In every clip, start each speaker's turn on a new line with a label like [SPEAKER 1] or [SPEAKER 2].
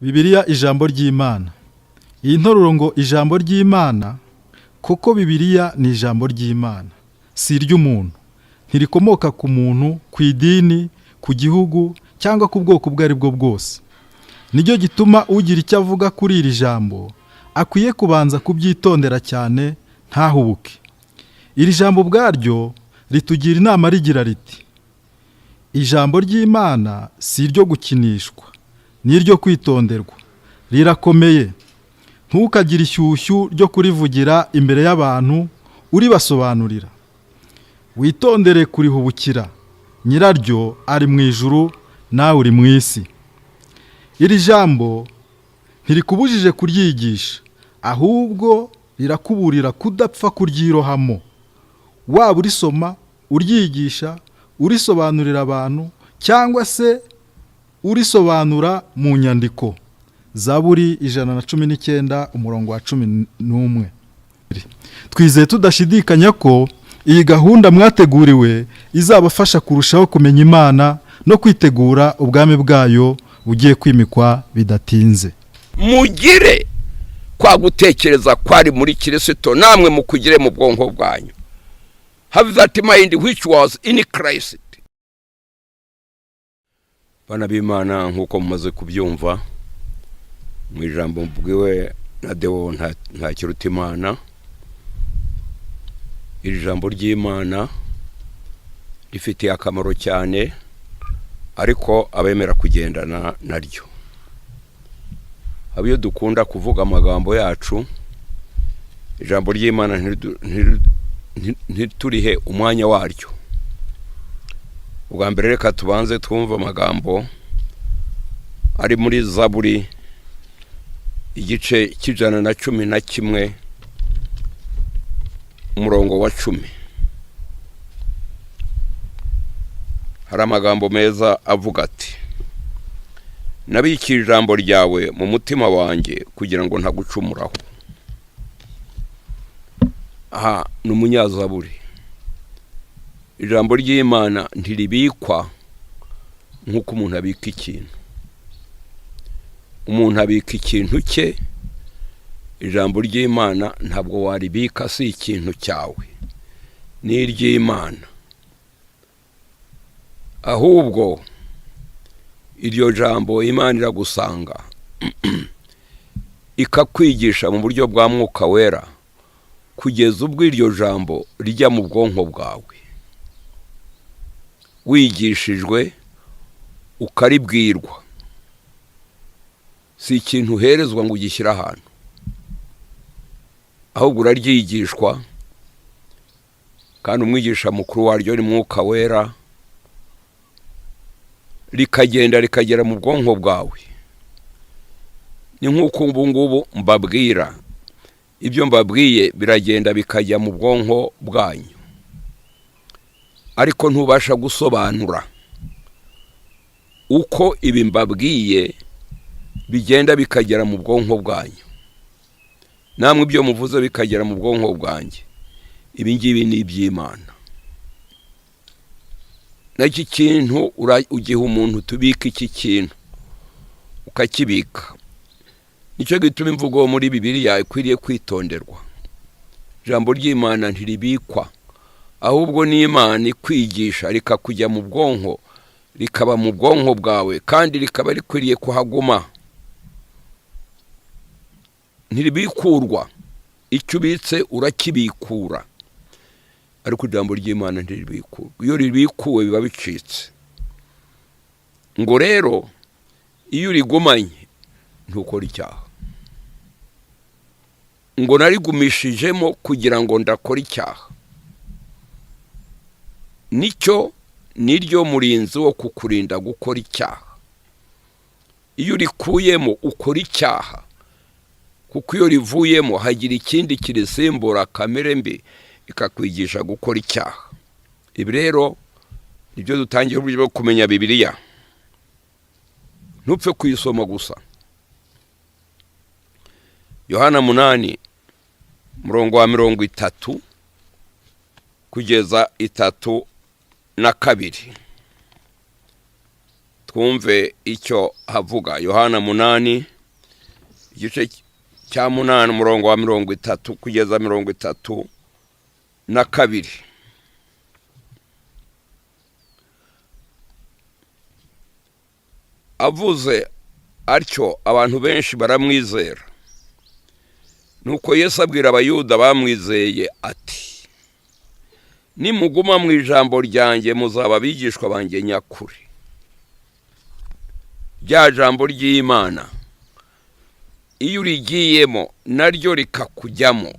[SPEAKER 1] Bibiliya ijambo ry'Imana. Iyi ntoruro ngo ijambo ry'Imana, kuko Bibiliya ni ijambo ry'Imana, si iry'umuntu. Ntirikomoka ku muntu, ku idini, ku gihugu cyangwa ku bwoko ubwo ari bwo bwose. Nicyo gituma ugira icyo avuga kuri iri jambo akwiye kubanza kubyitondera cyane ntahubuke. Iri jambo ubwaryo ritugira inama rigira riti: ijambo ry'Imana si iryo gukinishwa, ni iryo kwitonderwa, rirakomeye. Ntukagire ishyushyu ryo kurivugira imbere y'abantu uribasobanurira. Witondere kurihubukira, nyiraryo ari mu ijuru nawe uri mu isi. Iri jambo ntirikubujije kuryigisha, ahubwo rirakuburira kudapfa kuryirohamo. Waba urisoma, uryigisha, urisobanurira abantu, cyangwa se urisobanura mu nyandiko. Zaburi 119 umurongo wa 11. Twizeye tudashidikanya ko iyi gahunda mwateguriwe izabafasha kurushaho kumenya Imana no kwitegura ubwami bwayo bugiye kwimikwa bidatinze.
[SPEAKER 2] Mugire kwa gutekereza kwari muri Kristo, namwe mukugire mu bwonko bwanyu. Have that mind which was in Christ. Bana b'Imana, nkuko mumaze kubyumva mu ijambo mbwiwe na Deo nta kiruta Imana. Iri jambo ry'Imana rifite akamaro cyane, ariko abemera kugendana naryo. Abiyo dukunda kuvuga amagambo yacu, ijambo ry'Imana ntiturihe umwanya waryo. Ubwa mbere reka tubanze twumva amagambo ari muri Zaburi igice c'111 umurongo wa 10. Hari amagambo meza avuga ati: nabikira ijambo ryawe mu mutima wanjye kugira ngo ntagucumuraho. Aha ni umunyazaburi. Ijambo ry'Imana ntiribikwa nk'uko umuntu abika ikintu. Umuntu abika ikintu cye, ijambo ry'Imana ntabwo waribika, si ikintu cyawe, ni iry'Imana. Ahubwo iryo jambo Imana iragusanga ikakwigisha mu buryo bwa Mwuka Wera, kugeza ubwo iryo jambo rijya mu bwonko bwawe, wigishijwe ukaribwirwa. Si ikintu uherezwa ngo ugishyire ahantu, ahubwo uraryigishwa, kandi umwigisha mukuru waryo ni Mwuka Wera, rikagenda rikagera mu bwonko bwawe. Ni nk'uko ubu ngubu mbabwira, ibyo mbabwiye biragenda bikajya mu bwonko bwanyu, ariko ntubasha gusobanura uko ibi mbabwiye bigenda bikagera mu bwonko bwanyu. Namwe ibyo muvuze bikagera mu bwonko bwanjye, ibi ngibi ni iby'Imana. N'iki kintu ugihe umuntu tubika iki kintu ukakibika. Nicyo gituma imvugo muri Bibiliya ikwiriye kwitonderwa. Ijambo ry'Imana ntiribikwa, ahubwo ni Imana ikwigisha, rikakujya mu bwonko, rikaba mu bwonko bwawe, kandi rikaba rikwiriye kuhaguma. Ntiribikurwa. Icyo ubitse urakibikura, ariko ijambo ry'Imana ntiribikurwa. Iyo ribikuwe biba bicitse. Ngo rero iyo urigumanye ntukora icyaha. Ngo narigumishijemo kugira ngo ndakora icyaha. Nicyo niryo murinzi wo kukurinda gukora icyaha. Iyo urikuyemo ukora icyaha, kuko iyo rivuyemo hagira ikindi kirisimbura, kamere mbi ikakwigisha gukora icyaha. Ibi rero nibyo dutangiye uburyo bwo kumenya Bibiliya. Ntupfe kuyisoma gusa. Yohana 8 murongo wa 30 kugeza 32. Twumve icyo havuga. Yohana 8 igice cya 8 umurongo wa 30 kugeza 32. Avuze atyo abantu benshi baramwizera. Nuko Yesu abwira abayuda bamwizeye ati, nimuguma mu ijambo ryanjye muzaba abigishwa banjye nyakuri. Rya jambo ry'Imana iyo urigiyemo naryo rikakujyamo,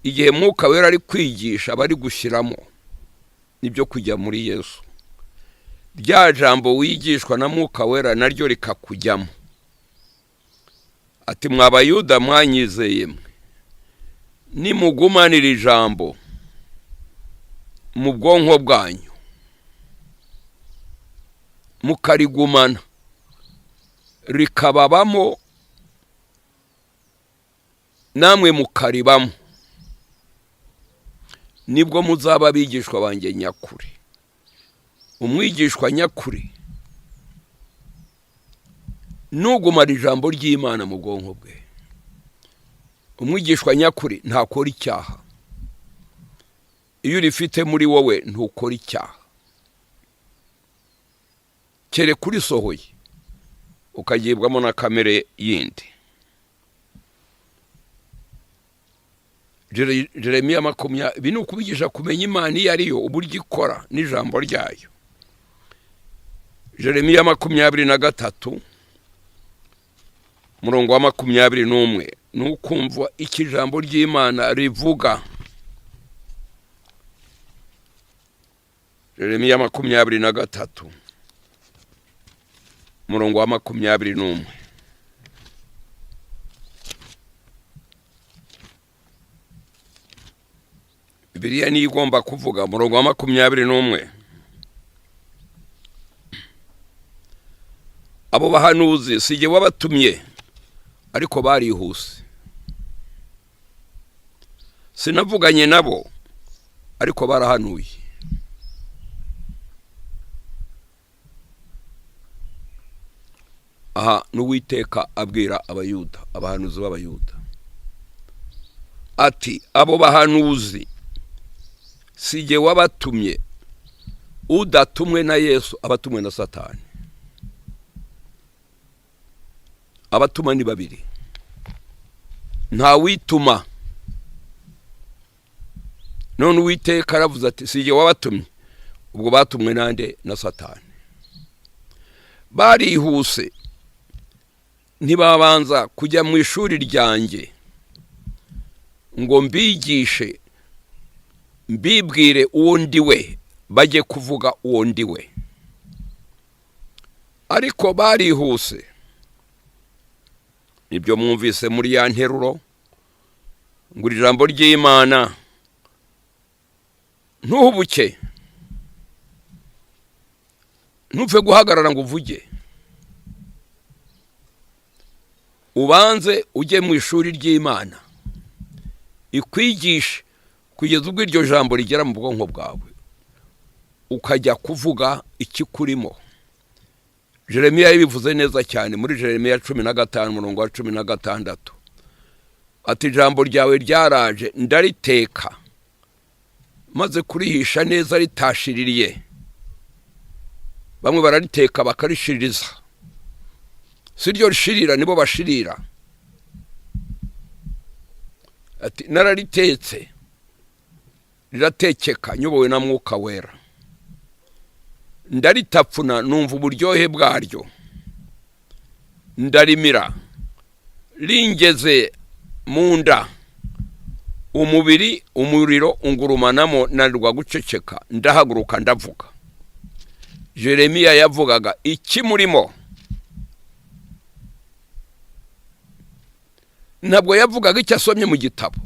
[SPEAKER 2] igihe Mwuka Wera ari kwigisha bari gushyiramo nibyo kujya muri Yesu. Rya jambo wigishwa na Mwuka Wera naryo rikakujyamo. Ati mwabayuda mwanyizeye mwe, nimugumanira ijambo mu bwonko bwanyu mukarigumana rikababamo namwe mukaribamo, nibwo muzaba abigishwa banjye nyakuri. Umwigishwa nyakuri nugumara ijambo ry'Imana mu bwonko bwe. Umwigishwa nyakuri ntakora icyaha. Iyo urifite muri wowe ntukora icyaha, kere kuri sohoye ukagibwamo na kamere yindi. Jeremiya 20 bino kubigisha kumenya Imana iyo ariyo uburyo ikora n'ijambo ryayo. Jeremiya 23 murongo wa 21 nukumva iki jambo ry'Imana rivuga. Jeremiya 23 murongo wa 21. Bibiliya ni igomba kuvuga murongo wa 21. Abo bahanuzi sije wabatumye ariko barihuse. Sinavuganye nabo ariko barahanuye. Aha n'Uwiteka abwira abayuda, abahanuzi b'abayuda ati abo bahanuzi sije wabatumye, udatumwe na Yesu abatumwe na Satani. Abatuma ni babiri, nta wituma. None Uwiteka aravuze ati sije wabatumye, ubwo batumwe nande na Satani. Barihuse ntibabanza kujya mu ishuri ryanjye ngo mbigishe mbibwire uwo ndiwe, bajye kuvuga uwo ndiwe. Ariko barihuse. Ibyo mwumvise muri ya nteruro ngo ijambo ry'Imana ntuhubuke, ntupfe guhagarara ngo uvuge, ubanze ujye mu ishuri ry'Imana ikwigisha kugeza ubwo iryo jambo rigera mu bwonko bwawe ukajya kuvuga ikikurimo. Jeremiya yabivuze neza cyane muri Jeremiya 15 murongo wa 16 ati ijambo ryawe ryaraje ndariteka maze kurihisha neza ritashiririye. Bamwe barariteka bakarishiririza, siryo rishirira nibo bashirira. Ati nararitetse riratekeka nyobowe na Mwuka Wera, ndaritapfuna numva uburyohe bwaryo, ndarimira ringeze munda, umubiri umuriro ungurumanamo nanirwa guceceka, ndahaguruka ndavuga. Jeremiya yavugaga iki murimo, ntabwo yavugaga icyo asomye mu gitabo,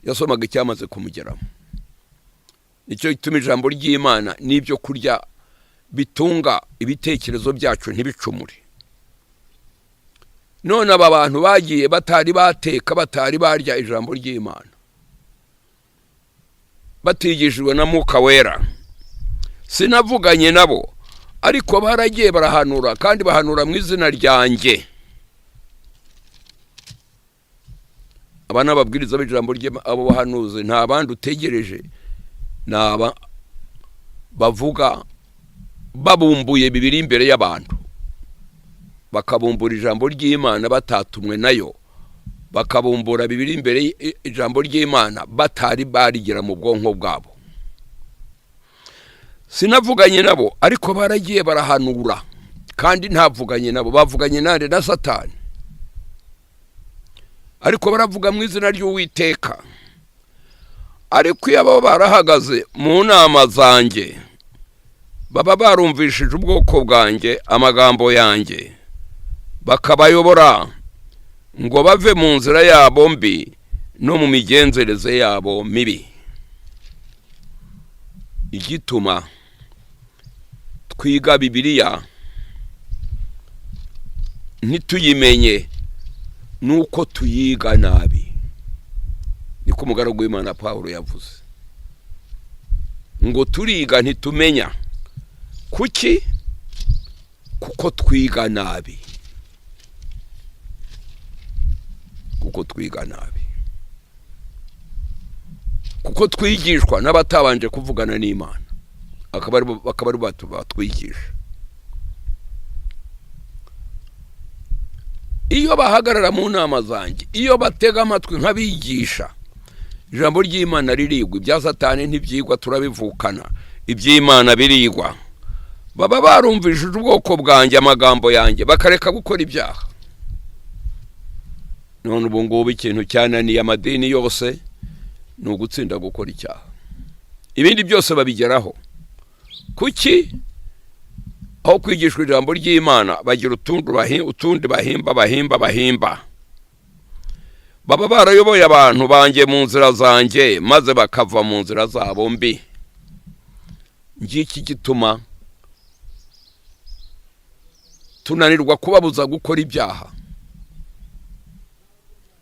[SPEAKER 2] yasomaga icyamaze kumugeramo. Nicyo gituma ijambo ry'Imana n'ibyo kurya bitunga ibitekerezo byacu ntibicumure. None aba bantu bagiye batari bateka, batari barya ijambo ry'Imana, batigishijwe na Mwuka Wera. Sinavuganye nabo ariko baragiye barahanura, kandi bahanura mu izina ryanjye. abana babwiriza b'ijambo ry'Imana, abo bahanuzi nta bandi utegereje, naba bavuga babumbuye bibiri imbere y'abantu, bakabumbura ijambo ry'Imana batatumwe nayo, bakabumbura bibiri imbere ijambo ry'Imana batari barigira mu bwonko bwabo. Sinavuganye nabo, ariko baragiye barahanura, kandi ntavuganye nabo, bavuganye nande na Satani, ariko baravuga mu izina ry'Uwiteka. Ariko iyo abo barahagaze mu nama zanjye, baba barumvishije ubwoko bwanjye amagambo yanjye, bakabayobora ngo bave mu nzira yabo mbi no mu migenzereze yabo mibi. Igituma twiga Bibiliya ntituyimenye nuko tuyiga nabi. Niko umugaragu w'Imana Pawulo yavuze ngo turiga ntitumenya. Kuki? Kuko twiga nabi. Kuko twiga nabi. Kuko twigishwa n'abatabanje kuvugana n'Imana, akaba ari batwigisha. Iyo bahagarara mu nama zanjye, iyo batega amatwi nk'abigisha, ijambo ry'Imana ririgwa, ibya Satani ntibyigwa, turabivukana, iby'Imana birigwa. Baba barumvishije ubwoko bwanjye amagambo yanjye, bakareka gukora ibyaha. None ubu ngubu ikintu cyananiye amadini yose ni ugutsinda gukora icyaha. Ibindi byose babigeraho. Kuki? Aho kwigishwa ijambo ry'Imana bagira utundi bahimba. Baba barayoboye abantu banjye mu nzira zanjye, maze bakava mu nzira zabo mbi. Ngiki gituma tunanirwa kubabuza gukora ibyaha,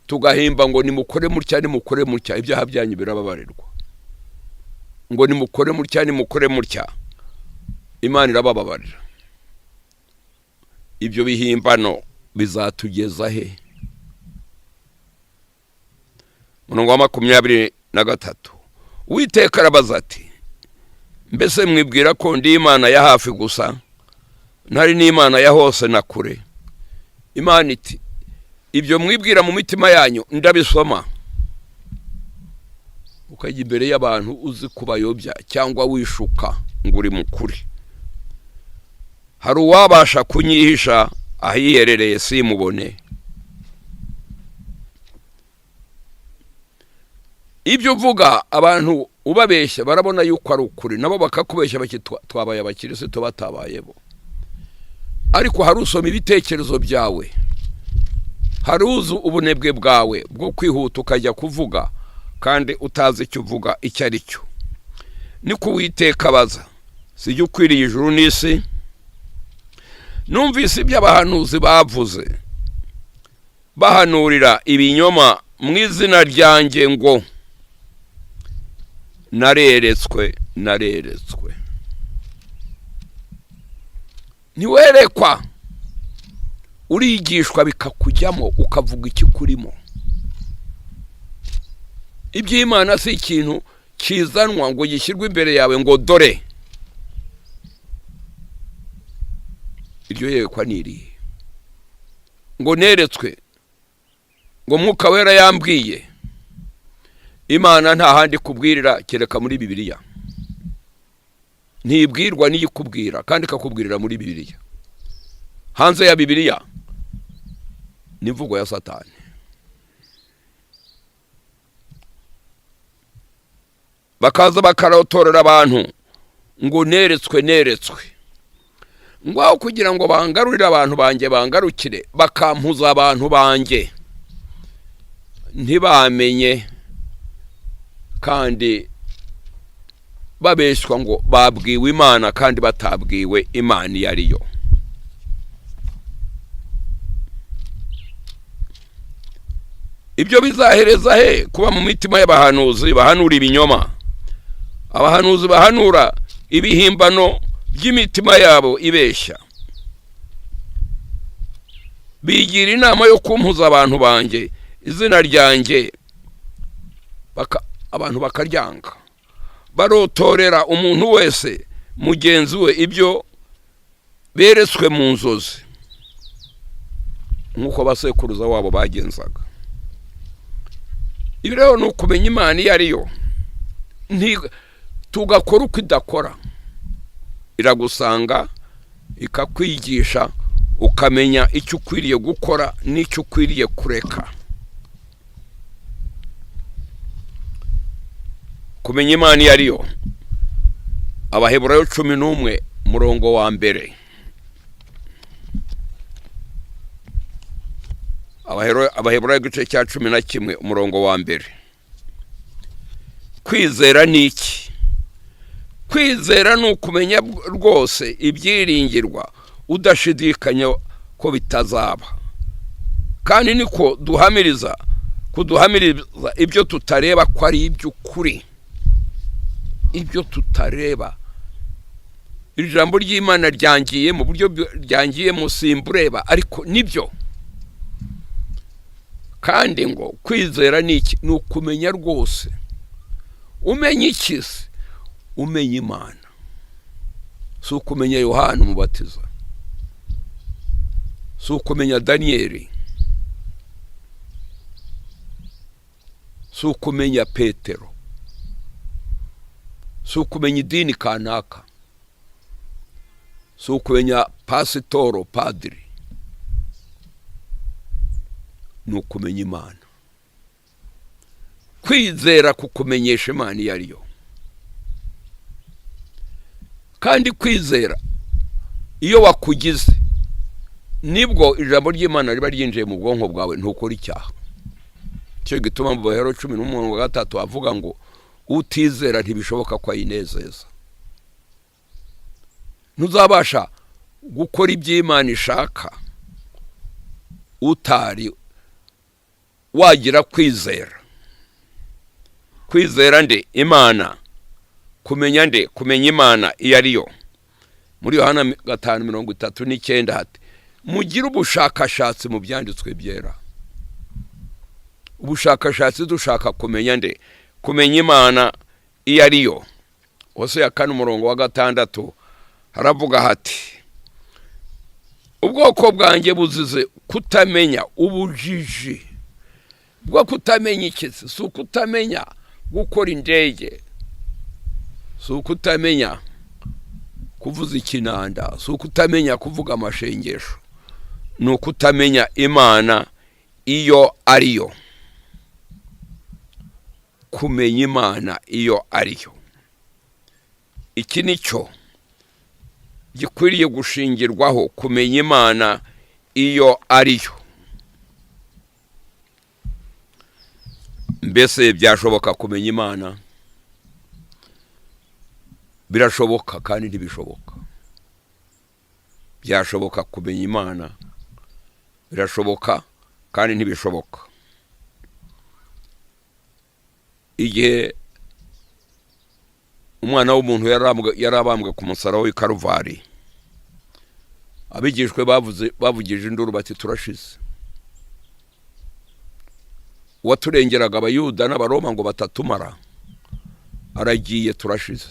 [SPEAKER 2] tugahimba ngo nimukore mutya, ibyaha byanyu birababarirwa. Ngo nimukore mutya, Imana irabababarira. Ibyo bihimbano bizatugeza he? Murongo wa 23, Uwiteka arabaza ati, mbese mwibwira ko ndi Imana ya hafi gusa, ntari n'Imana ya hose na kure? Imana iti, ibyo mwibwira mu mitima yanyu ndabisoma. Ukajya imbere y'abantu uzi kubayobya cyangwa wishuka ngo uri mukuri. Hari uwabasha kunyihisha ahiherereye simubone. Ibyo uvuga abantu ubabeshya barabona yuko ari ukuri, nabo bakakubeshya baki twabaye abakirisitu batabayebo. Ariko hari usoma ibitekerezo byawe, hari uzu ubunebwe bwawe bwo kwihuta ukajya kuvuga kandi utazi icyo uvuga icyo ari cyo. Niko Uwiteka abaza, sijye ukwiriye ijuru n'isi? Numvise iby'abahanuzi bavuze, bahanurira ibinyoma mu izina ryanjye ngo nareretswe. Ntiwerekwa, urigishwa bikakujyamo ukavuga icyo kurimo. Iby'Imana si ikintu kizanwa ngo gishyirwe imbere yawe ngo dore. Iryo yerekwa nirihe? Ngo neretswe, ngo Mwuka Wera yambwiye. Imana nta handi kubwirira kereka muri Bibiliya. Ntibwirwa n'iyikubwira, kandi kakubwirira muri Bibiliya. Hanze ya Bibiliya ni imvugo ya Satani. Bakaza bakarotorera abantu ngo neretswe. Ngwaho kugira ngo bangarurire abantu banjye bangarukire, bakampuza abantu banjye ntibamenye, kandi babeshwa ngo babwiwe Imana kandi batabwiwe Imana iyo ariyo. Ibyo bizahereza he? Kuba mu mitima y'abahanuzi bahanura ibinyoma. Abahanuzi bahanura ibihimbano by'imitima yabo ibeshya. Bigira inama yo kumpuza abantu banjye izina ryanjye abantu bakaryanga, barotorera umuntu wese mugenzi we ibyo beretswe mu nzozi, nk'uko basekuruza wabo bagenzaga. Ibi rero ni ukumenya Imana iyo ari yo, tugakora uko idakora. Iragusanga ikakwigisha, ukamenya icyo ukwiriye gukora n'icyo ukwiriye kureka. Kumenya Imana iyo ari yo, Abaheburayo 11 murongo wa mbere. Abaheburayo igice cya 11 umurongo wa mbere. Kwizera ni iki? Kwizera ni ukumenya rwose ibyiringirwa, udashidikanya ko bitazaba, kandi niko kuduhamiriza ibyo tutareba ko ari iby'ukuri. Ibyo tutareba, ijambo ry'Imana ryangiye mu buryo ryangiye musimbureba, ariko nibyo. Kandi ngo kwizera ni iki? Ni ukumenya rwose. Umenya iki se? Umenya Imana. Si ukumenya Yohana umubatiza, si ukumenya Daniyeli, si ukumenya Petero, si ukumenya idini kanaka, si ukumenya pasitoro, padiri. Ni ukumenya Imana. Kwizera kukumenyesha Imana iyo ari yo. Kandi kwizera iyo wakugize, nibwo ijambo ry'Imana riba ryinjiye mu bwonko bwawe, ntukora icyaha. Cyo gituma mu Baheburayo 11:3 avuga ngo utizera ntibishoboka ko ayinezeza. Ntuzabasha gukora iby'Imana ishaka utari wagira kwizera. Kwizera nde? Imana. Kumenya nde? Kumenya Imana iyo ari yo. Muri Yohana 5:39 hati, mugire ubushakashatsi mu byanditswe byera. Ubushakashatsi dushaka kumenya nde? Kumenya Imana iyo ari yo. Hosea 4:6 haravuga hati, ubwoko bwanjye buzize kutamenya ubujiji. Bwo kutamenya iki? Si ukutamenya gukora indege, si ukutamenya kuvuza ikinanda, si ukutamenya kuvuga amashengesho. Ni ukutamenya Imana iyo ari yo. Kumenya Imana iyo ari yo, iki nicyo gikwiriye gushingirwaho. Kumenya Imana iyo ari yo. Mbese byashoboka kumenya Imana? Birashoboka kandi ntibishoboka. Byashoboka kumenya Imana, birashoboka kandi ntibishoboka. Igihe umwana w'umuntu yarabambwe ku musaraba w'i Karuvari, abigishwe bavugije induru bati turashize. Waturengeraga Abayuda n'Abaroma ngo batatumara, aragiye, turashize.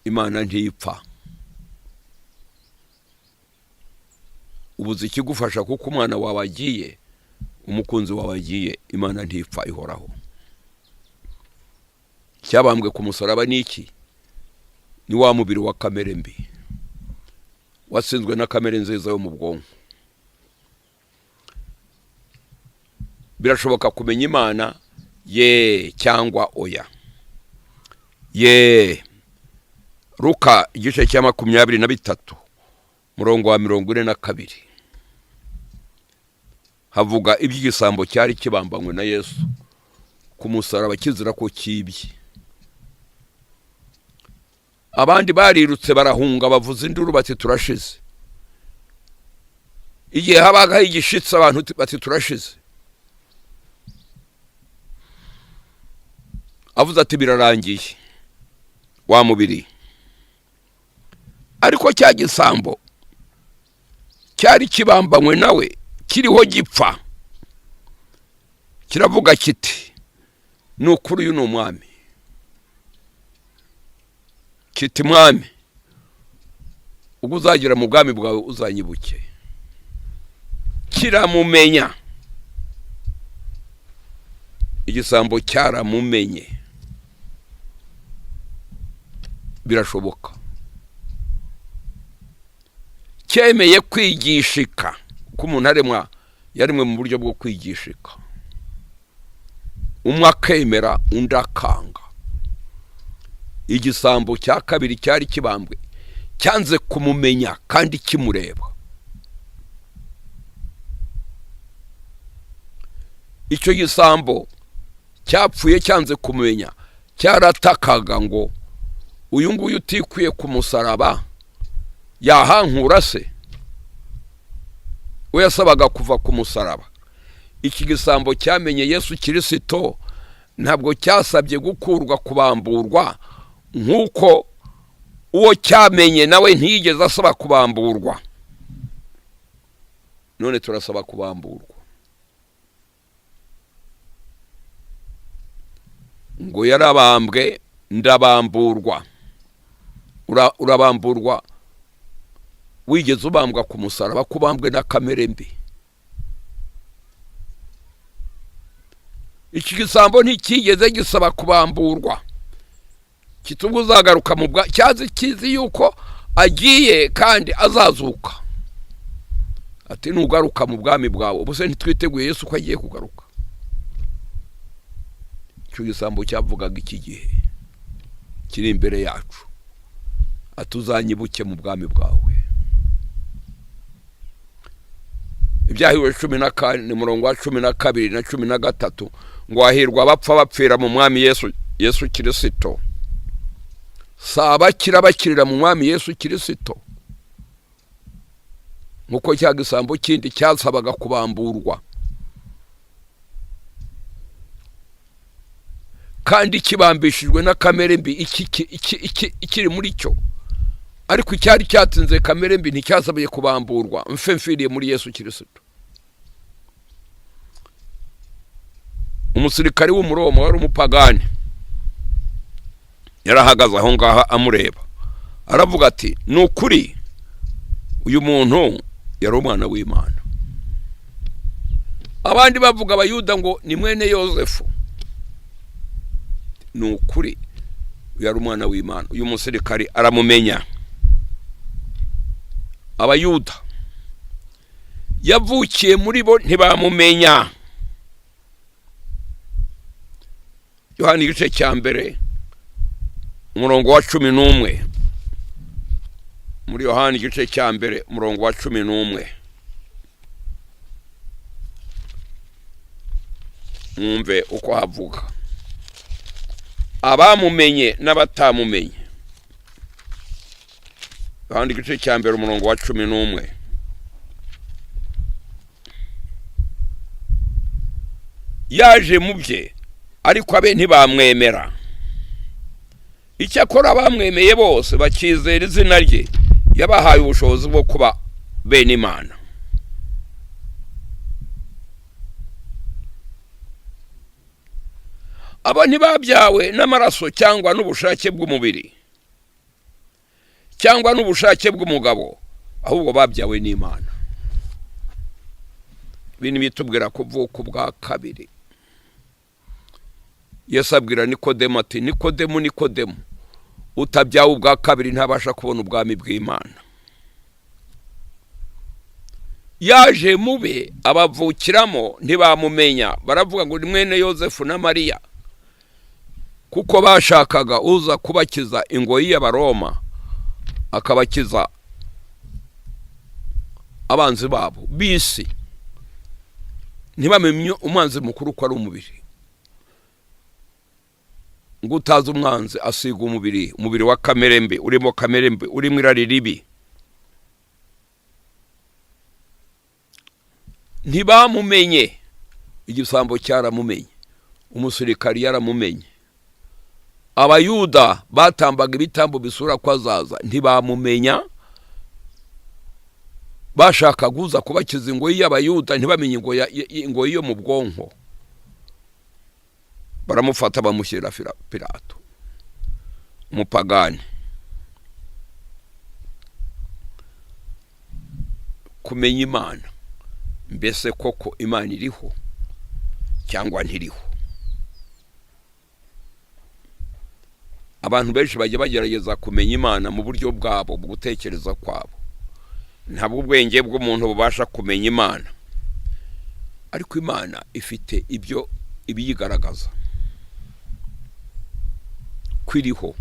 [SPEAKER 2] Imana ntipfa. Ubuze ikigufasha kuko umwana wawe agiye, umukunzi wawe agiye. Imana ntipfa, ihoraho. Cyabambwe ku musaraba niki? Ni wa mubiri wa kamere mbi wasinzwe na kamere nziza yo mu bwonko. Birashoboka kumenya Imana ye cyangwa oya. Ye. Luka igice cya 23 murongo wa 42 havuga iby'igisambo cyari kibambanywe na Yesu ku musaraba kizira ko kibye. Abandi barirutse barahunga bavuza induru bati turashize. Igihe habaga igishitsi abantu bati turashize. Avuze ati birarangiye wa mubiri. Ariko cya gisambo cyari kibambanywe nawe kiriho gipfa kiravuga kiti nukuri uyu ni umwami, kiti mwami ubwo uzagira mu bwami bwawe uzanyibuke. Kiramumenya, igisambo cyaramumenye. Birashoboka cyemeye kwigishika, ko umuntu yarimwe mu buryo bwo kwigishika, umwe akemera undi akanga. Igisambo cya kabiri cyari kibambwe cyanze kumumenya kandi kimureba. Icyo gisambo cyapfuye cyanze kumenya, cyaratakaga ngo uyu nguyu utikwiye ku musaraba yahankura se. We yasabaga kuva ku musaraba. Iki gisambo cyamenye Yesu Kristo ntabwo cyasabye gukurwa kubamburwa nk'uko uwo cyamenye nawe ntiyigeze asaba kubamburwa. None turasaba kubamburwa. Ngo yarabambwe ndabamburwa. Urabamburwa wigeze ubambwa ku musaraba, kubambwe na kamere mbi. Iki gisambo ntikigeze gisaba kubamburwa, kitubwo uzagaruka mu bwa cyazi kizi yuko agiye kandi azazuka. Ati nugaruka mu bwami bwawe, ubuse ntitwiteguye Yesu ko agiye kugaruka. Icyo gisambo cyavugaga iki gihe kiri imbere yacu, atuzanyibuke mu bwami bwawe. Ibyahiwe 14 umurongo wa 12 na 13 ngo hahirwa abapfa bapfira mu mwami Yesu Kristo. Saba kirabakirira mu mwami Yesu Kristo, nkuko cya gisambo kindi cyasabaga kubamburwa kandi kibambishijwe na kamere mbi. Ikiri muri cyo, ariko icyari cyatsinze kamere mbi nticyasabiye kubamburwa. Mfemfiriye muri Yesu Kristo. Umusirikari w'umuroma wari umupagani yarahagaze aho ngaha amureba, aravuga ati nukuri uyu muntu yari umwana w'Imana. Abandi bavuga abayuda ngo ni mwene Yosefu. Nukuri yari umwana w'Imana. Uyu musirikari aramumenya. Abayuda yavukiye muri bo ntibamumenya. Yohana igice cya mbere umurongo wa 11. Muri Yohana igice cya mbere umurongo wa 11. Mwumve uko havuga. Abamumenye n'abatamumenye. Yohana igice cya mbere umurongo wa 11. Yaje mu bye ariko abe ntibamwemera. Icyakora bamwemeye bose bakizera izina rye, yabahaye ubushobozi bwo kuba bene Imana. Abo ntibabyawe n'amaraso cyangwa n'ubushake bw'umubiri cyangwa n'ubushake bw'umugabo, ahubwo babyawe n'Imana. Ibintu bitubwira kuvuka bwa kabiri. Yesu abwira Nikodemu ati Nikodemu, utabyawe ubwa kabiri ntabasha kubona ubwami bw'Imana. Yaje mube abavukiramo ntibamumenya, baravuga ngo ni mwene Yosefu na Mariya, kuko bashakaga uza kubakiza ingoyi y'Abaroma akabakiza abanzi babo bisi. Ntibamenye umwanzi mukuru ko ari umubiri. Ngo utazi umwanzi asiga umubiri wa kamere mbi, urimo kamere mbi, urimo irari ribi. Ntibamumenye. Igisambo cyaramumenye, umusirikari yaramumenye. Abayuda batambaga ibitambo bisura ko azaza ntibamumenya. bashaka guza kubakiza ingoyi y'abayuda ntibamenye ingoyi yo mu bwonko, baramufata bamushyira Pilato, umupagani. Kumenya Imana, mbese koko Imana iriho cyangwa ntiriho? Abantu benshi bajya bagerageza kumenya Imana mu buryo bwabo, mu gutekereza kwabo. Ntabwo ubwenge bw'umuntu bubasha kumenya Imana, ariko Imana ifite ibyo ibiyigaragaza kwiriho.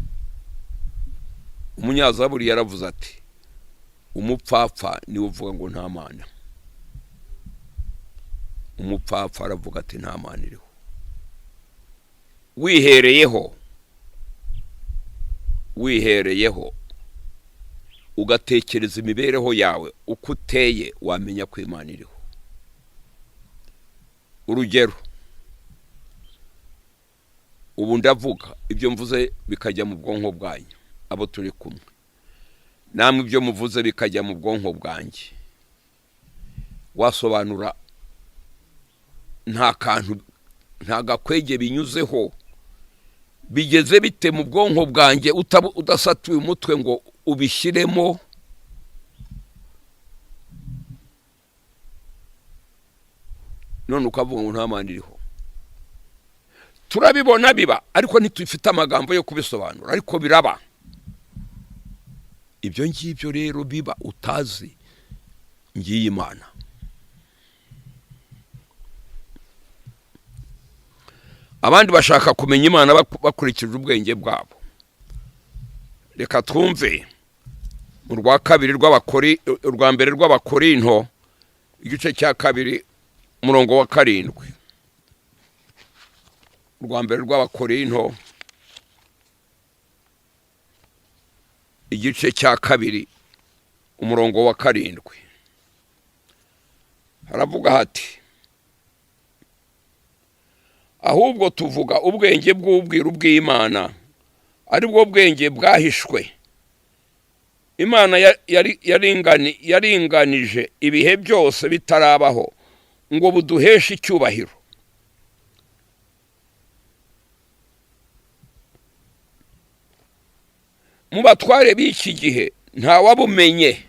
[SPEAKER 2] Umunyazaburi yaravuze ati, umupfapfa niwe uvuga ngo nta Mana. Umupfapfa aravuga ati nta Mana iriho. Wihereyeho ugatekereza imibereho yawe uko uteye, wamenya ko Imana iriho. Urugero, ubu ndavuga ibyo mvuze bikajya mu bwonko bwanyu, abo turi kumwe, namwe ibyo muvuze bikajya mu bwonko bwanjye. Wasobanura nta kantu, nta gakwege binyuzeho, bigeze bite mu bwonko bwanjye udasatuye umutwe ngo ubishyiremo? None ukavuga ngo nta Mana iriho. Turabibona biba, ariko ntitufite amagambo yo kubisobanura, ariko biraba. Ibyo ngibyo rero biba utazi, ngiye Imana. Abandi bashaka kumenya Imana bakurikije ubwenge bwabo. Reka twumve mu rwa mbere rw'Abakorinto, igice cya 2 umurongo wa 7. Urwa mbere rw'Abakorinto, igice cya 2 umurongo wa 7. Haravuga hati, ahubwo tuvuga ubwenge bw'ubwiru bw'Imana, ari bwo bwenge bwahishwe. Imana yaringanije ibihe byose bitarabaho ngo buduheshe icyubahiro. Mu batware b'iki gihe nta wabumenye.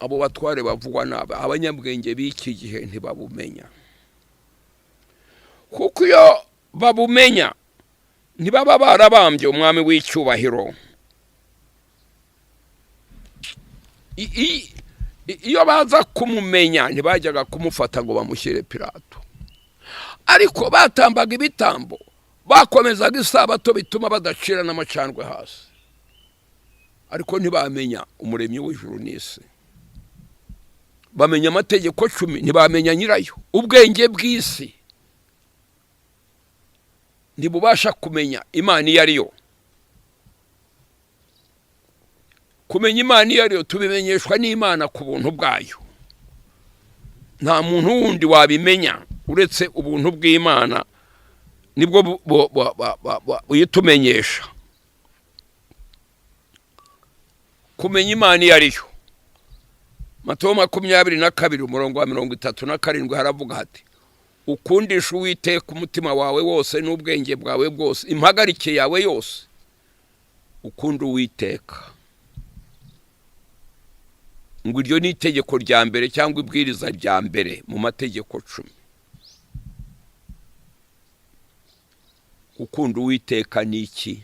[SPEAKER 2] Abo batware bavugwa naba, abanyabwenge b'iki gihe ntibabumenya. Kuko iyo babumenya ntibaba barabambye umwami w'icyubahiro. Iyo baza kumumenya ntibajyaga kumufata ngo bamushyire Pilato, ariko batambaga ibitambo, bakomezaga isabato bituma badacira n'amacandwe hasi, ariko ntibamenya umuremyi w'ijuru n'isi. Bamenya amategeko 10, ntibamenya nyirayo. Ubwenge bw'isi ntibubasha kumenya Imana iyo ariyo. Kumenya Imana iyo ariyo tubimenyeshwa n'Imana ku buntu bwayo. Nta muntu wundi wabimenya uretse ubuntu bw'Imana, nibwo uyitumenyesha. Kumenya Imana iyo ariyo, Matayo 22 umurongo wa 37 haravuga hati, ukundisha Uwiteka umutima wawe wose n'ubwenge bwawe bwose, impagarike yawe yose, ukunda Uwiteka. Ngo iryo ni itegeko rya mbere cyangwa ibwiriza rya mbere mu mategeko 10. Ukunda Uwiteka ni iki?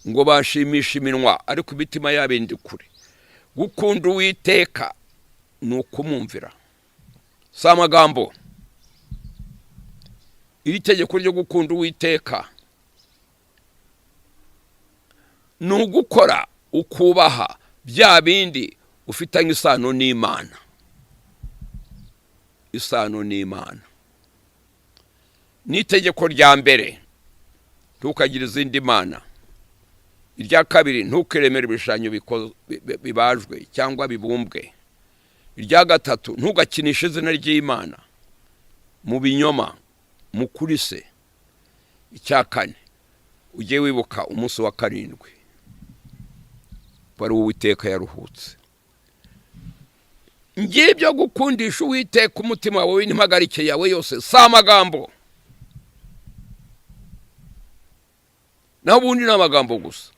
[SPEAKER 2] Ngo bashimisha iminwa ariko imitima yabo indi kure. Gukunda Uwiteka ni ukumumvira. Si amagambo. Iri tegeko ryo gukunda Uwiteka ni ugukora, ukubaha bya bindi ufitanye isano n'Imana. Isano n'Imana ni itegeko rya mbere, ntukagira izindi mana. Irya kabiri, ntukeremere ibishushanyo bibajwe cyangwa bibumbwe. Irya gatatu, ntugakinishe izina ry'Imana mu binyoma, mu kuri se. Icya kane, ujye wibuka umunsi wa 7 wari Uwiteka yaruhutse. ngibyo gukundisha Uwiteka umutima wawe n'impagarike yawe yose si amagambo, naho ubundi ni amagambo gusa.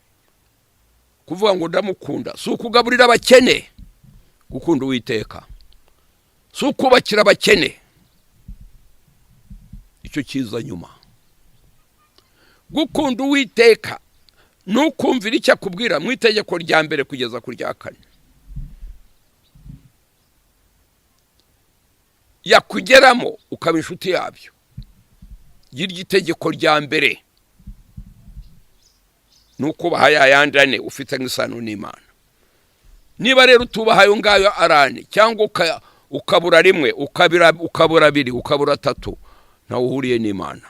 [SPEAKER 2] Kuvuga ngo ndamukunda si ukugaburira abakene. Gukunda Uwiteka si ukubakira abakene, icyo kiza nyuma. Gukunda Uwiteka ni ukumvira icyo akubwira mu itegeko rya mbere kugeza ku rya kane. Yakugeramo ukaba inshuti yabyo. Girya itegeko rya mbere nukubaha yayandi ane ufite nk'isano n'Imana. Niba rero utubaha ayo ngayo arane cyangwa ukabura rimwe, ukabura abiri, ukabura atatu, ntawe uhuriye n'Imana.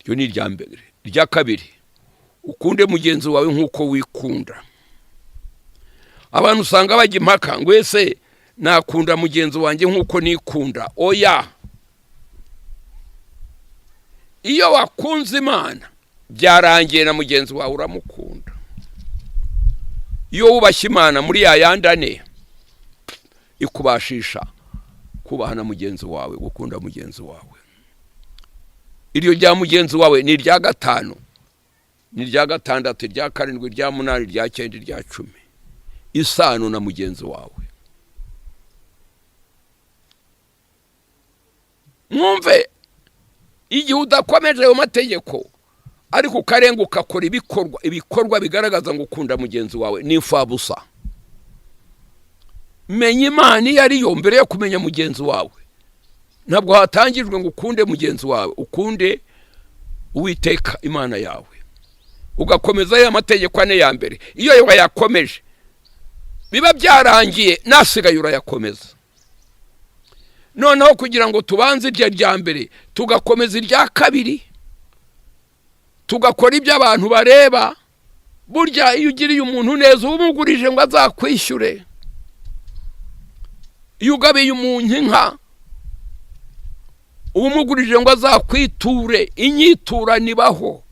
[SPEAKER 2] Iyo ni irya mbere. Irya kabiri, ukunde mugenzi wawe nk'uko wikunda. Abantu usanga bajya impaka ngo ese nakunda mugenzi wanjye nk'uko nikunda. Oya, iyo wakunze Imana byarangiye na mugenzi wawe uramukunda. Iyo wubashye Imana muri yayandi ane ikubashisha kubaha na mugenzi wawe, gukunda mugenzi wawe. Iryo rya mugenzi wawe ni irya gatanu, ni irya gatandatu, irya karindwi, irya munani, irya cyenda, irya cumi. Isano na mugenzi wawe. Mwumve, igihe udakomeje ayo mategeko ariko ukarenga ukakora ibikorwa bigaragaza ngo ukunda mugenzi wawe, ni imfabusa. Menya Imana iyo ariyo mbere yo kumenya mugenzi wawe. Ntabwo hatangijwe ngo ukunde mugenzi wawe, ukunde Uwiteka Imana yawe, ugakomeza ya mategeko ane ya mbere. Iyo wayakomeje biba byarangiye, nasigaye urayakomeza. Noneho kugira ngo tubanze irya rya mbere tugakomeza irya kabiri, tugakora ibyo abantu bareba. Burya iyo ugiriye umuntu neza umugurije ngo azakwishyure, iyo ugabiye umuntu inka umugurije ngo azakwiture, inyitura nibaho.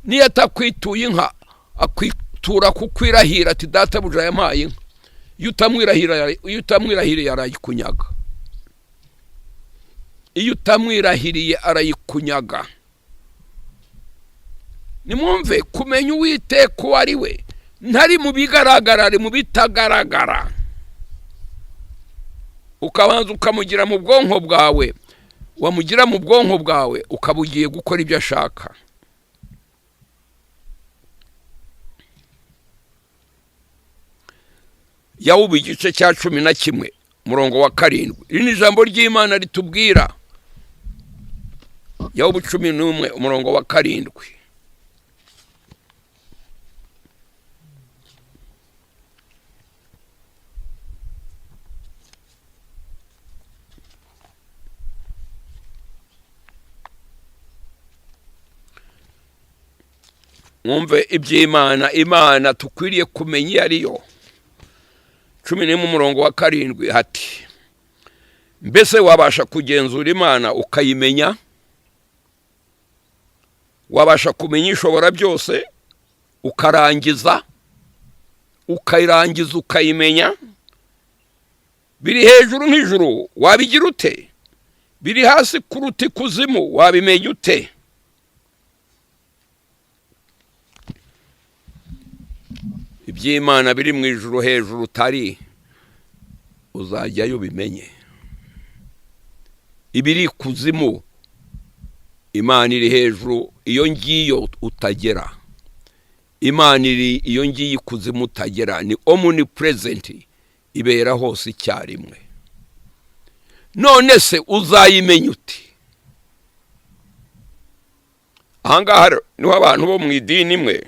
[SPEAKER 2] Niyo atakwituye inka akwitura kukwirahira ati databuja yampaye inka. Iyo utamwirahiriye arayikunyaga. Iyo utamwirahiriye arayikunyaga. Nimwumve, kumenya Uwiteka uwo ari we ntari mu bigaragara, ari mu bitagaragara. Ukabanza ukamugira mu bwonko bwawe, wamugira mu bwonko bwawe ukaba ugiye gukora ibyo ashaka. Yakobo igice cya 11 murongo wa 7. Iri ni ijambo ry'Imana ritubwira. Yakobo 11 umurongo wa 7. Mwumve iby'Imana, Imana tukwiriye kumenya ariyo. 11 umurongo wa 7 hati: mbese wabasha kugenzura Imana ukayimenya? Wabasha kumenya ishobora byose ukarangiza, ukayirangiza ukayimenya? Biri hejuru nk'ijuru wabigira ute? Biri hasi kuruta ikuzimu wabimenya ute? Iby'Imana biri mu ijuru hejuru utari uzajyayo bimenye. Ibiri kuzimu Imana iri hejuru, iyo ngiyo utagera. Imana iri iyo ngiye kuzimu utagera, ni omnipresent, ibera hose icyarimwe. None se uzayimenya uti? Ahangaha niho abantu bo mu idini imwe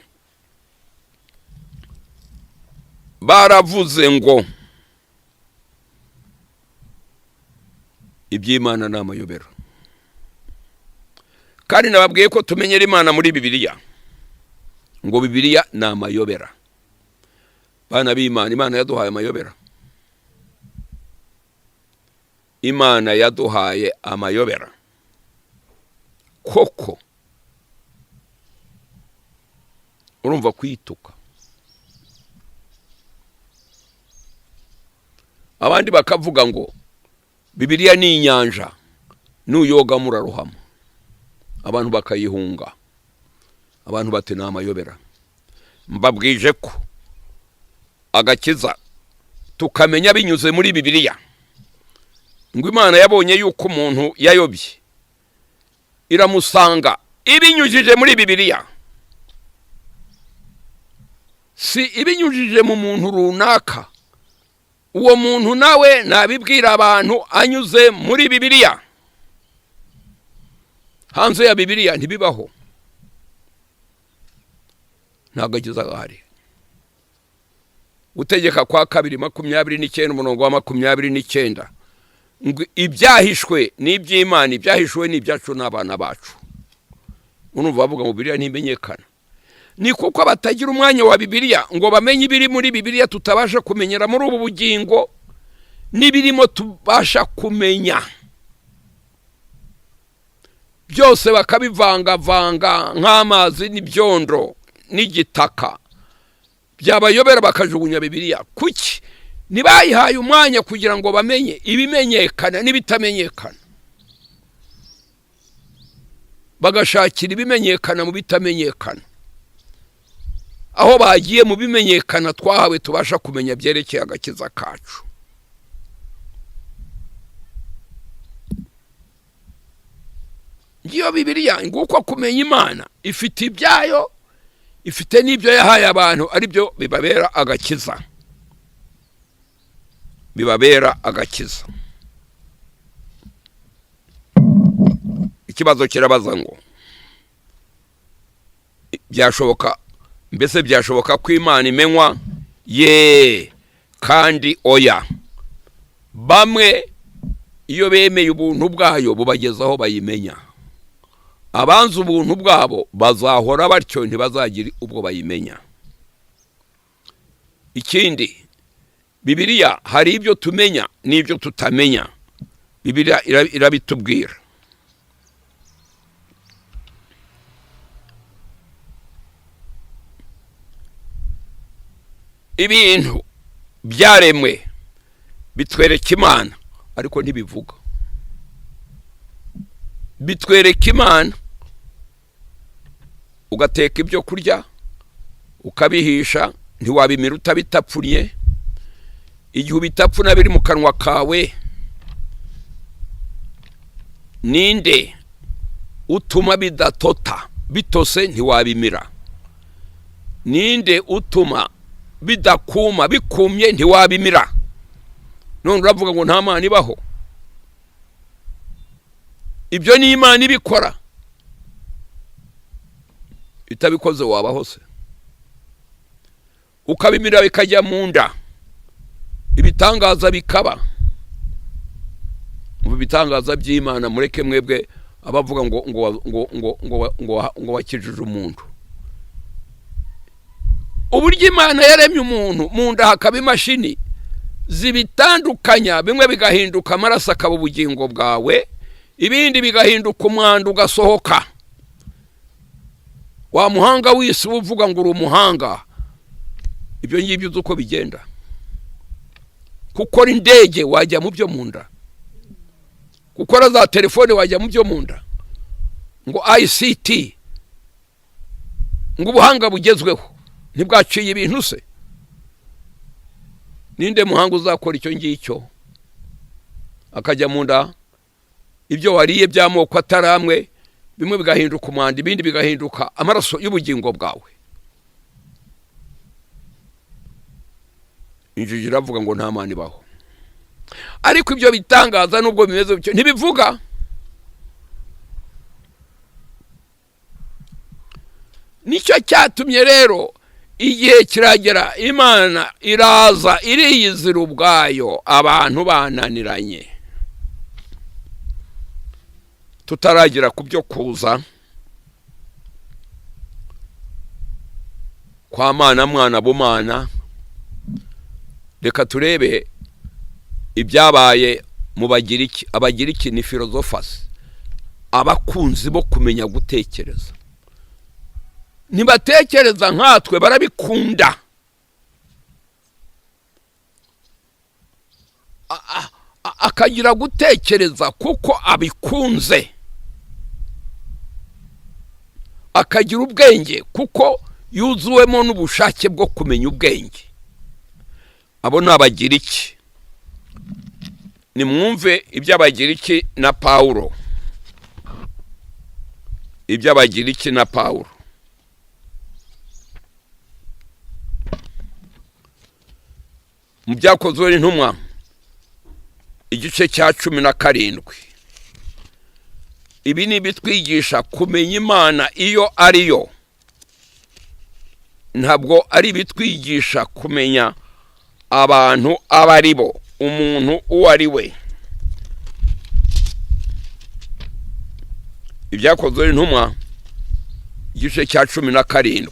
[SPEAKER 2] baravuze ngo iby'Imana ni amayobera. Kandi nababwiye ko tumenyera Imana muri Bibiliya, ngo Bibiliya ni amayobera. Bana b'Imana, Imana yaduhaye amayobera. Imana yaduhaye amayobera koko. Urumva kwituka. abandi bakavuga ngo Bibiliya ni inyanja nuyoga murarohama, abantu bakayihunga, abantu bati ni amayobera. Mbabwije ko agakiza tukamenya binyuze muri Bibiliya, ngo Imana yabonye yuko umuntu yayobye iramusanga ibinyujije muri Bibiliya, si ibinyujije mu muntu runaka. Uwo muntu nawe nabibwira abantu anyuze muri Bibiliya. Hanze ya Bibiliya ntibibaho, ntagakiza gahari. Gutegeka kwa 2:29 umurongo wa 29, ngo ibyahishwe n'iby'Imana, ibyahishwe n'ibyacu n'abana bacu. Urumva bavuga ngo Bibiliya ntimenyekana. Ni kuko batagira umwanya wa Bibiliya ngo bamenye ibiri muri Bibiliya tutabasha kumenyera muri ubu bugingo n'ibirimo tubasha kumenya. Byose bakabivanga nk'amazi n'ibyondo n'igitaka, byabayobera bakajugunya Bibiliya. Kuki nibayihaye umwanya kugira ngo bamenye ibimenyekana n'ibitamenyekana, bagashakira ibimenyekana mu bitamenyekana, aho bagiye mu bimenyekana twahawe tubasha kumenya byerekeye agakiza kacu. Ngiyo Bibiliya nguko kumenya Imana ifite ibyayo, ifite n'ibyo yahaye abantu, ari byo bibabera agakiza, bibabera agakiza. Ikibazo kirabaza ngo byashoboka, mbese byashoboka ko Imana imenywa? Kandi oya. Bamwe iyo bemeye ubuntu bwayo bubagezaho bayimenya, abanza ubuntu bwabo bazahora batyo ntibazagira ubwo bayimenya. Ikindi, Bibiliya hari ibyo tumenya n'ibyo tutamenya. Bibiliya irabitubwira. Ibintu byaremwe bitwereka Imana ariko ntibivuga. Bitwereka Imana, ugateka ibyo kurya ukabihisha, ntiwabimira utabitapfunye. Igihe ubitapfuna biri mu kanwa kawe, ninde utuma bidatota? Bitose ntiwabimira. Ninde utuma bidakuma? Bikumye ntiwabimira. None uravuga ngo nta Mana ibaho? Ibyo ni Imana ibikora. Itabikoze wabaho se? Ukabimira bikajya mu nda, ibitangaza bikaba. Mu bitangaza by'Imana mureke mwebwe abavuga ngo wakijije umuntu. Uburyo Imana yaremye umuntu mu nda hakaba imashini zibitandukanya, bimwe bigahinduka amaraso akaba ubugingo bwawe, ibindi bigahinduka umwanda ugasohoka. Wa muhanga w'isi uvuga ngo uri umuhanga, ibyo ngibyo uko bigenda. Gukora indege wajya mu byo mu nda, gukora za telefone wajya mu byo mu nda, ngo ICT, ngo ubuhanga bugezweho ntibwaciye ibintu se? Ninde muhanga uzakora icyo ngicyo akajya mu nda? Ibyo wariye by'amoko ataramwe, bimwe bigahinduka umwanda, ibindi bigahinduka amaraso y'ubugingo bwawe. Injiji iravuga ngo nta Mana ibaho. Ariko ibyo bitangaza nubwo bimeze bityo ntibivuga. Nicyo cyatumye rero igihe kiragera Imana iraza iriyizira ubwayo, abantu bananiranye, tutaragira ku byo kuza kwa Mana mwana bumana. Reka turebe ibyabaye mu Bagiriki. Abagiriki ni philosophers, abakunzi bo kumenya gutekereza. Ntibatekereza nkatwe, barabikunda. akagira gutekereza kuko abikunze, akagira ubwenge kuko yuzuwemo n'ubushake bwo kumenya ubwenge. Abo ni Abagiriki. Nimwumve iby'Abagiriki na Pawulo. Iby'Abagiriki na Pawulo. Mu Byakozwe n'Intumwa igice cya 17. Ibi ni bitwigisha kumenya Imana iyo ari yo. Ntabwo ari bitwigisha kumenya abantu abari bo, umuntu uwo ari we. Ibyakozwe n'Intumwa igice cya 17.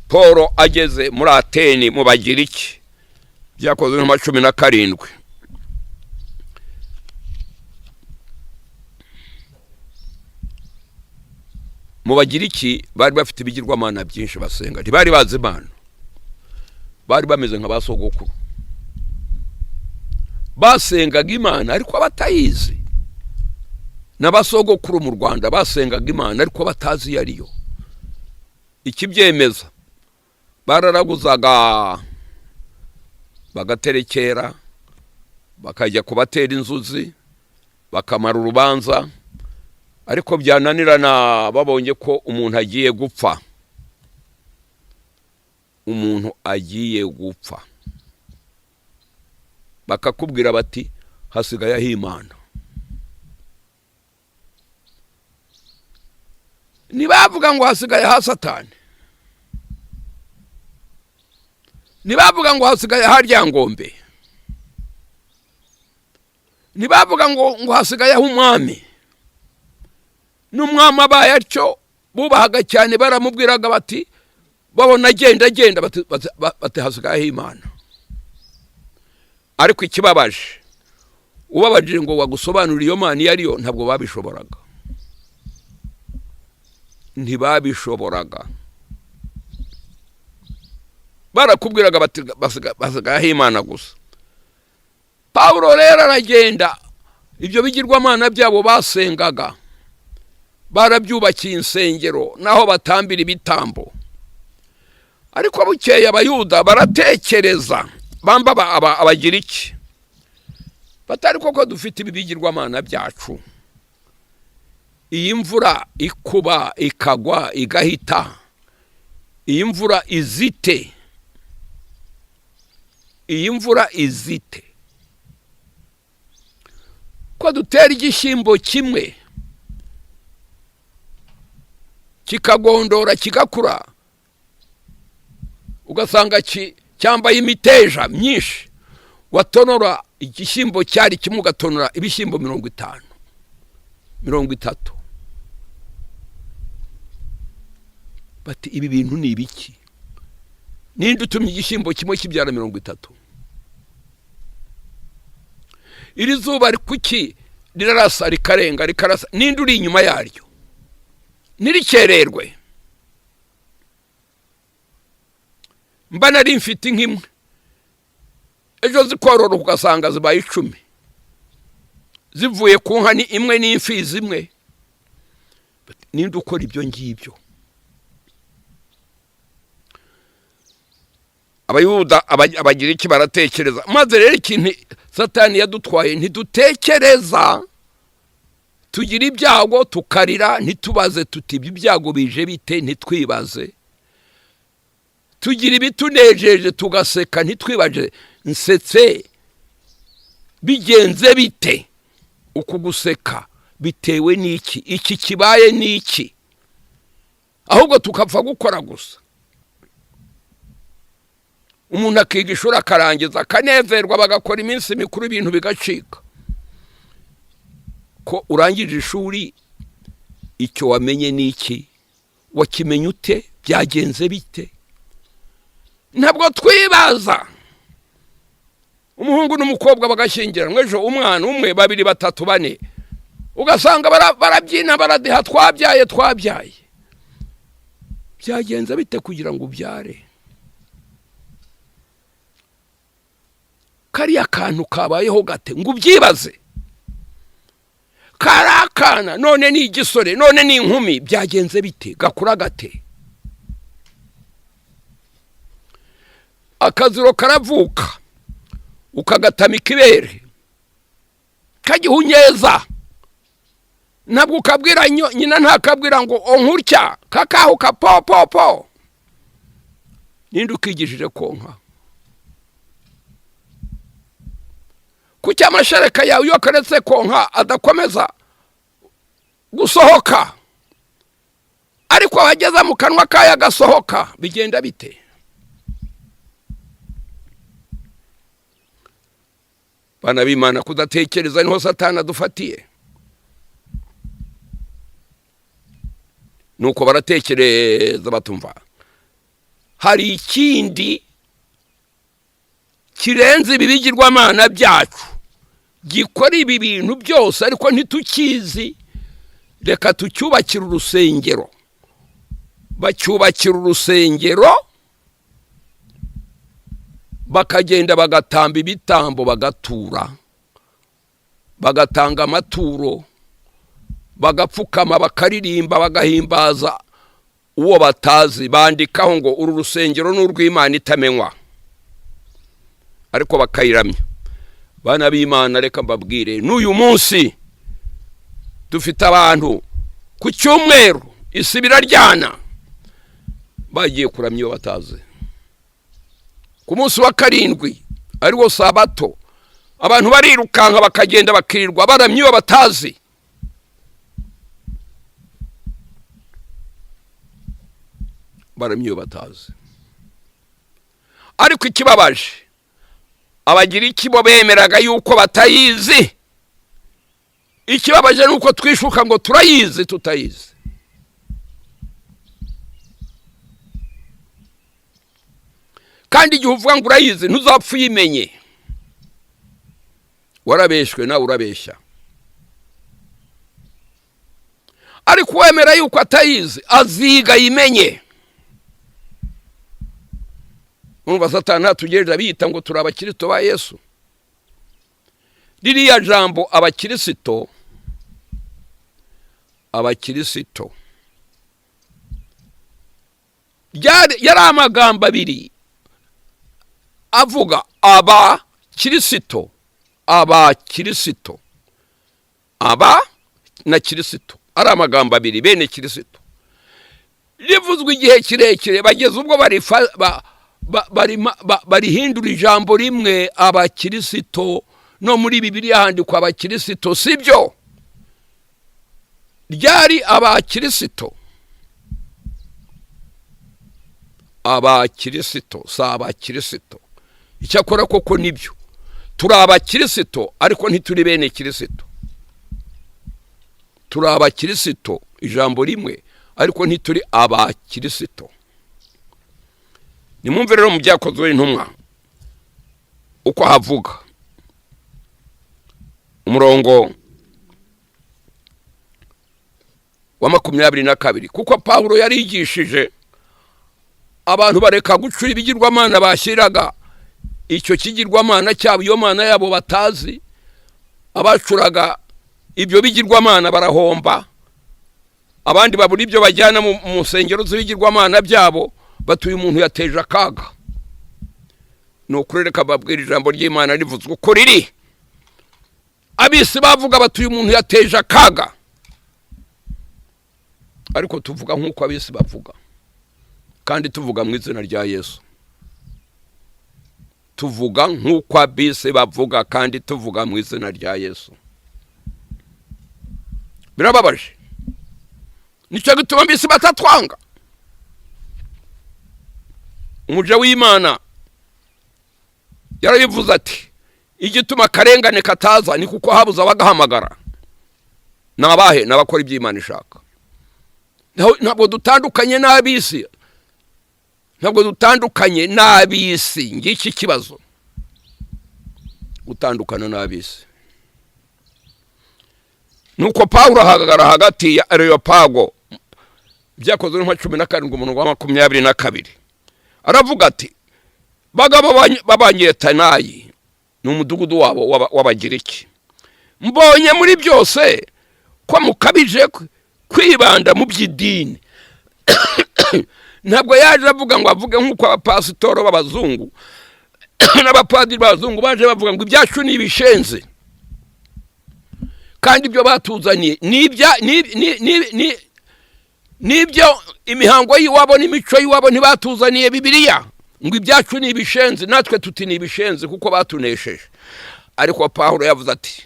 [SPEAKER 2] Paulo ageze muri Ateni mu Bagiriki. Ibyakozwe n'Intumwa 17. Mu Bagiriki bari bafite ibigirwamana byinshi basenga. Ntibari bazi Imana. Bari bameze nk'abasogokuru. Basengaga Imana ariko batayizi. N'abasogokuru mu Rwanda basengaga Imana ariko batazi iyo ariyo. Ikibyemeza, bararaguzaga bagaterekera, bakajya kubatera inzuzi, bakamara urubanza, ariko byananirana babonye ko umuntu agiye gupfa. Umuntu agiye gupfa. Bakakubwira bati hasigaye Imana. Nibavuga ngo hasigaye ha Satani. Nibavuga ngo hasigaye ha Ryangombe. Nibavuga ngo hasigaye umwami. N'umwami abaye atyo bubahaga cyane, baramubwiraga bati babona agenda bati hasigaye Imana. Ariko ikibabaje, ubabajije ngo wagusobanurira iyo Mana iyo ariyo, ntabwo babishoboraga. Ntibabishoboraga. Barakubwiraga bati basigaye Imana gusa. Pawulo rero aragenda, ibyo bigirwamana byabo basengaga, barabyubakiye insengero naho batambira ibitambo. Ariko bukeye Abayuda baratekereza, bamba Abagiriki batari koko dufite ibigirwamana byacu. Iyi mvura ikuba ikagwa igahita, iyi mvura izite, iyi mvura izite, ko dutera igishyimbo kimwe kikagondora kigakura, ugasanga cyambaye imiteja myinshi, watonora igishyimbo cyari kimwe ugatonora ibishyimbo 50, 30. Bati ibi bintu ni ibiki? Ninde utumye igishyimbo kimwe kibyara 30? Iri zuba rikuki rirarasa rikarenga rikarasa, ninde uri inyuma yaryo? Nirikererwe. Mba nari mfite nk'imwe, ejo zikorora ugasanga zibaye 10, zivuye ku nka ni imwe n'imfizi imwe. Ninde ukora ibyo ngibyo? Abayuda Abagiriki baratekereza, maze rero ikintu Satani yadutwaye, ntidutekereza. Tugira ibyago tukarira, ntitubaze tuti ibyago bije bite, ntitwibaze. Tugira ibitunejeje tugaseka, ntitwibaje nsetse bigenze bite. Uku guseka bitewe n'iki? Iki kibaye n'iki? Ahubwo tukapfa gukora gusa. Umuntu akiga ishuri akarangiza, akanezerwa, bagakora iminsi mikuru, ibintu bigacika. Ko urangije ishuri, icyo wamenye n'iki? Wakimenye ute? Byagenze bite? Ntabwo twibaza. Umuhungu n'umukobwa bagashyingiranwa, ejo umwana umwe, 2, 3, 4, ugasanga barabyina baradiha, twabyaye. Byagenze bite kugira ngo ubyare? kariya kantu kabayeho gate ngo ubyibaze. Karakana none ni igisore none ni inkumi byagenze bite gakura gate. Akaziro karavuka ukagatamika ibere kagihunyeza nabwo ukabwira nyina ntakabwira ngo onkurya kakaho kapopopo ninde ukigishije konka. Kuki amashereka yawe iyo karetse konka adakomeza gusohoka ariko abageza mu kanwa kaya gasohoka bigenda bite? Bana b'Imana kudatekereza niho Satani adufatiye. Nuko baratekereza batumva hari ikindi kirenze ibibigirwamana byacu gikora ibi bintu byose ariko ntitukizi. Reka tucyubakira urusengero. Bacyubakira urusengero bakagenda bagatamba ibitambo bagatura bagatanga amaturo bagapfukama bakaririmba bagahimbaza uwo batazi. Bandikaho ngo uru rusengero n'urw'Imana itamenywa ariko bakayiramya. Bana b'Imana reka mbabwire n'uyu munsi dufite abantu ku cyumweru isibira ryana bagiye kuramya iyo batazi. Ku munsi wa karindwi ari wo sabato abantu barirukanka bakagenda bakirirwa baramya iyo batazi. Baramya iyo batazi. Ariko ikibabaje abagira ikibo bemeraga yuko batayizi. Ikibabaje nuko twishuka ngo turayizi tutayizi. Kandi igihe uvuga ngo urayizi ntuzapfa uyimenye. Warabeshwe nawe urabeshya. Ariko wemera yuko atayizi aziga yimenye. Umva Satani atugereza bita ngo turi abakristo ba Yesu. Ririya jambo abakristo yari amagambo abiri avuga abakristo aba na kristo ari amagambo abiri bene kristo. Rivuzwe igihe kirekire bageze ubwo barihindura ijambo rimwe abakristo. No muri Bibiliya handikwa abakristo sibyo. Ryari abakristo sa abakristo. Icyakora koko nibyo turi abakristo ariko ntituri bene kristo. Turi abakristo ijambo rimwe ariko ntituri abakristo. Nimumve rero mu byakozwe n'intumwa uko havuga umurongo wa 22 kuko Pawulo yarigishije abantu bareka gucura ibigirwamana bashyiraga icyo kigirwamana cyabo iyo mana yabo batazi. Abacuraga ibyo bigirwamana barahomba. Abandi babura ibyo bajyana mu nsengero z'ibigirwamana byabo batuye umuntu yateje akaga. Nukurereka babwira ijambo ry'Imana rivuzwe uko riri. Abisi bavuga batuye umuntu yateje akaga ariko tuvuga nk'uko abisi bavuga kandi tuvuga mu izina rya Yesu. Tuvuga nk'uko abisi bavuga kandi tuvuga mu izina rya Yesu. Birababaje. Nicyo gituma abisi batatwanga. Umuja w'Imana yarabivuze ati igituma karengane kataza ni kuko habuze abagahamagara. Nabahe nabakora iby'Imana ishaka. Ntabwo dutandukanye n'abisi. Ntabwo dutandukanye n'abisi. Ngiki kibazo. Gutandukana n'abisi. Nuko Pawulo ahagara hagati ya Areopago byakozwe nka 17 umuntu wa 22 aravuga ati bagabo babanyetanayi ni umudugudu wabo w'Abagiriki. Mbonye muri byose ko mukabije kwibanda mu by'idini. Ntabwo yaje avuga ngo avuge nk'uko abapasitoro b'abazungu n'abapadiri b'abazungu baje bavuga ngo ibyacu ni ibishenze, kandi ibyo batuzaniye n'ibyo imihango y'iwabo n'imico y'iwabo ntibatuzaniye Bibiliya, ngo ibyacu ni ibishenze, natwe tuti ni ibishenze kuko batunesheje. Ariko Pawulo yavuze ati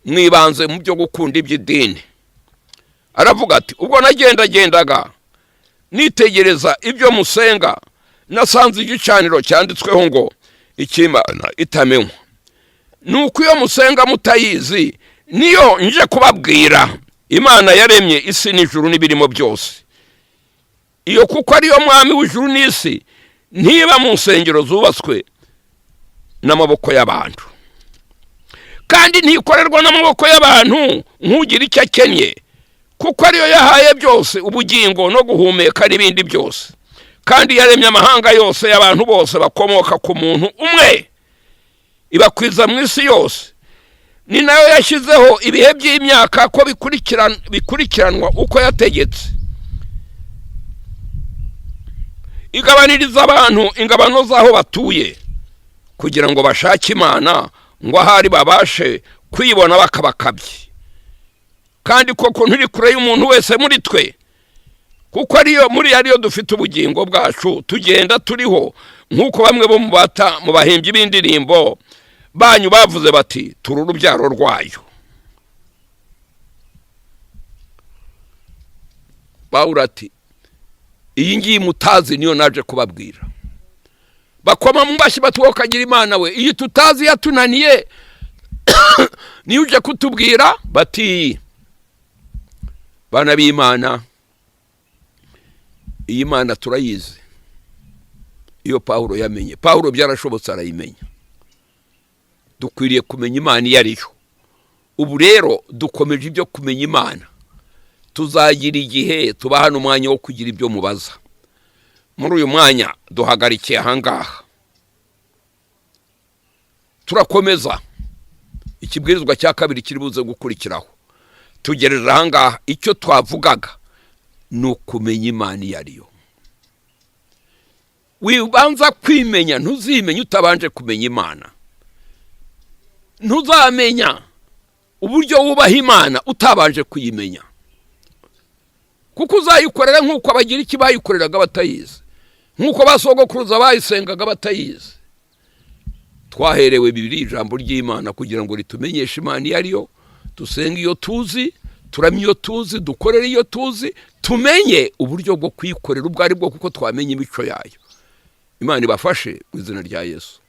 [SPEAKER 2] mwibanze mu byo gukunda iby'idini. Aravuga ati ubwo nagendaga nitegereza ibyo musenga, nasanze igicaniro cyanditsweho ngo icy'Imana itamenywa. Nuko iyo musenga mutayizi niyo nje kubabwira. Imana yaremye isi n'ijuru n'ibirimo byose. Iyo kuko ariyo mwami w'ijuru n'isi, ntiba mu nsengero zubatswe n'amaboko y'abantu, kandi ntikorerwa n'amaboko y'abantu nk'ugira icyo akenye, kuko ariyo yahaye byose ubugingo no guhumeka n'ibindi byose. Kandi yaremye amahanga yose y'abantu bose bakomoka ku muntu umwe, ibakwiza mu isi yose. Ni nayo yashyizeho ibihe by'imyaka ko bikurikiranwa uko yategetse, igabaniriza abantu ingabano z'aho batuye, kugira ngo bashake Imana ngo ahari babashe kwibona bakabakabye. Kandi koko ntiri kure y'umuntu wese muri twe, kuko ariyo dufite ubugingo bwacu tugenda turiho, nk'uko bamwe bo mu bahimbyi b'indirimbo banyu bavuze bati turi urubyaro rwayo. Pawulo ati iyi ngiyi mutazi niyo naje kubabwira. Bakoma mu mashyi batuwokagira Imana we, iyi tutazi yatunaniye niyo uje kutubwira. Bati bana b'Imana, iyi Mana turayizi. Iyo Pawulo yamenye, Pawulo byarashobotse arayimenya. Dukwiriye kumenya Imana iyo ariyo. Ubu rero dukomeje ibyo kumenya Imana, tuzagira igihe tuba hano umwanya wo kugira ibyo mubaza. Muri uyu mwanya duhagarikiye ahangaha, turakomeza ikibwirizwa cya kabiri kiri buze gukurikiraho. Tugereje ahangaha, icyo twavugaga ni ukumenya Imana iyo ariyo. Wibanza kwimenya, ntuzimenya utabanje kumenya Imana. Ntuzamenya uburyo wubaha Imana utabanje kuyimenya, kuko uzayikorera nk'uko Abagiriki bayikoreraga batayizi, nk'uko basogokuruza bayisengaga batayizi. Twaherewe Bibiliya, ijambo ry'Imana, kugira ngo ritumenyeshe Imana iyo ariyo. Dusenga iyo tuzi, turamye iyo tuzi, dukorere iyo tuzi, tumenye uburyo bwo kuyikorera ubwo ari bwo, kuko twamenye imico yayo. Imana ibafashe mu izina rya Yesu.